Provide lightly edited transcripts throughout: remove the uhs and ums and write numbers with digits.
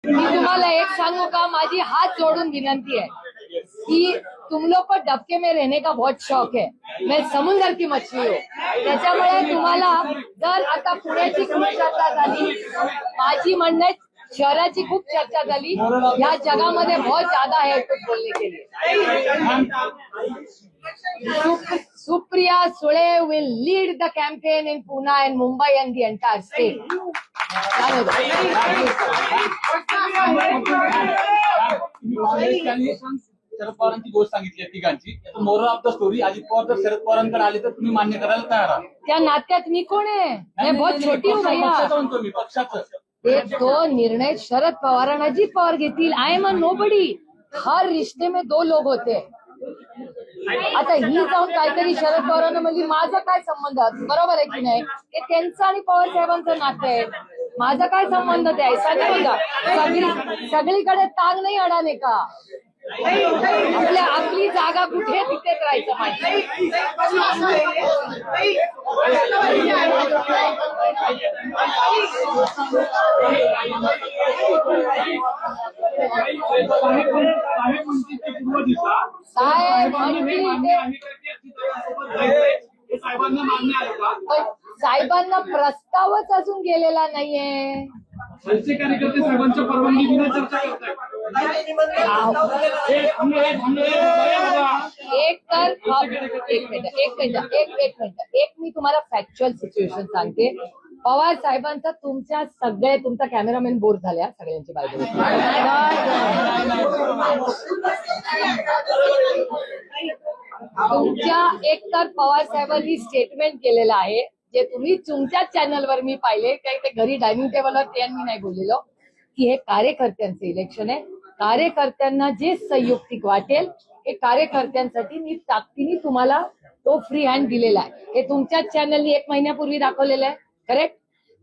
मी तुम्हाला एक सांगू का, माझी हात जोडून विनंती आहे कि तुम लोग को डबके में रहने का बहुत शौक है, मैं समुद्र की मछली हूँ. त्याच्यामुळे तुम्हाला जर आता पुण्याची खूप चर्चा झाली, माझी म्हणणं आहे शहराची खूप चर्चा झाली, या जगामध्ये बहुत ज्यादा है कुछ बोलने के लिए. Supriya Sule will lead the campaign in Pune and Mumbai and the entire state. Sharad पवारांची गोष्ट सांगितली आहे तिघांची, moral of the story. Ajit Pawar जर शरद पवारांकडे आले तर तुम्ही मान्य करायला तयार आहात? त्या नात्यात मी कोण आहे? मैं बहुत छोटी हूँ भैया. पक्षाचं ते तो निर्णय शरद पवार आणि अजित पवार घेतील. I am a nobody. हर रिश्ते में दो लोग होते. आता ही जाऊन काहीतरी शरद पवारांना म्हणजे माझा काय संबंध, बरोबर आहे की नाही? ते त्यांचं आणि पवार साहेबांचं नातं आहे, माझा काय संबंध ते? ऐसा नाही का सगळीकडे तांग नाही अडाणे का? आपली जागा कुठे तिथेच राहायचं माहिती. साहेबांना प्रस्तावच अजून गेलेला नाहीये. त्यांचे कार्यकर्ते साहेबांच्या परवानगी विना चर्चा करतायत. एक मी तुम्हाला फॅक्च्युअल सिच्युएशन सांगते. पवार साहेबांचा तुमचा कॅमेरामॅन बोर झाल्या सगळ्यांची बाजू. एकतर पवार साहेबांनी स्टेटमेंट केलेलं आहे, जे तुम्ही तुमच्याच चॅनलवर मी पाहिले, काही ते घरी डायनिंग टेबलवर त्यांनी नाही बोललेलो, की हे कार्यकर्त्यांचं इलेक्शन आहे. कार्यकर्त्यांना जे संयुक्तिक वाटेल हे कार्यकर्त्यांसाठी मी ताकदीने तुम्हाला तो फ्री हँड दिलेला आहे. हे तुमच्याच चॅनलनी 1 महिन्यापूर्वी दाखवलेलं आहे, करेक्ट?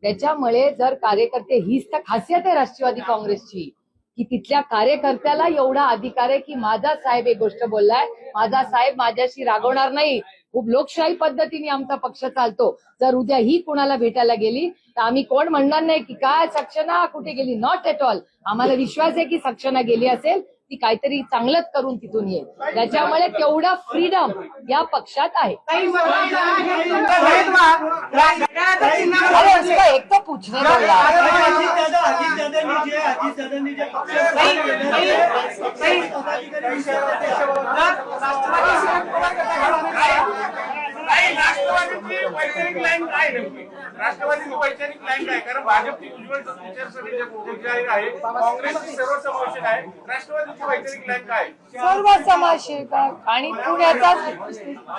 त्याच्यामुळे जर कार्यकर्ते, हीच तर खासियत आहे राष्ट्रवादी काँग्रेसची, की तिथल्या कार्यकर्त्याला एवढा अधिकार आहे की माझा साहेब एक गोष्ट बोललाय, माझा साहेब माझ्याशी रागवणार नाही. खूप लोकशाही पद्धतीने आमचा पक्ष चालतो. जर उद्या ही कुणाला भेटायला गेली तर आम्ही कोण म्हणणार नाही की काय सक्सेना कुठे गेली. Not at all. आम्हाला विश्वास आहे की सक्सेना गेली असेल ती काहीतरी चांगलंच करून तिथून येईल. त्याच्यामुळे तेवढा फ्रीडम या पक्षात आहे. एक तो पूछने राष्ट्रवादीची वैचारिक लाईन काय नेमकी? राष्ट्रवादीची वैचारिक लाईन काय? कारण भाजपची उज्ज्वल विचारसरणी जाहीर आहे, काँग्रेसची सर्वसमावेशक आहे, राष्ट्रवादीची वैचारिक लाईन काय? सर्वसमावेशक. आणि पुण्याचा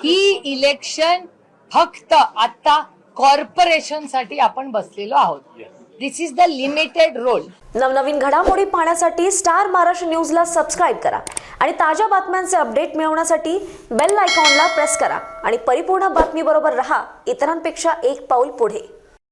ही इलेक्शन फक्त आता कॉर्पोरेशन साठी आपण बसलेलो आहोत. दिस इज द लिमिटेड रोल. नवनवीन घडामोडी पाहण्यासाठी स्टार महाराष्ट्र न्यूजला सबस्क्राईब करा आणि ताज्या बातम्यांचे अपडेट मिळवण्यासाठी बेल आयकॉनला प्रेस करा आणि परिपूर्ण बातमी बरोबर रहा, इतरांपेक्षा एक पाऊल पुढे.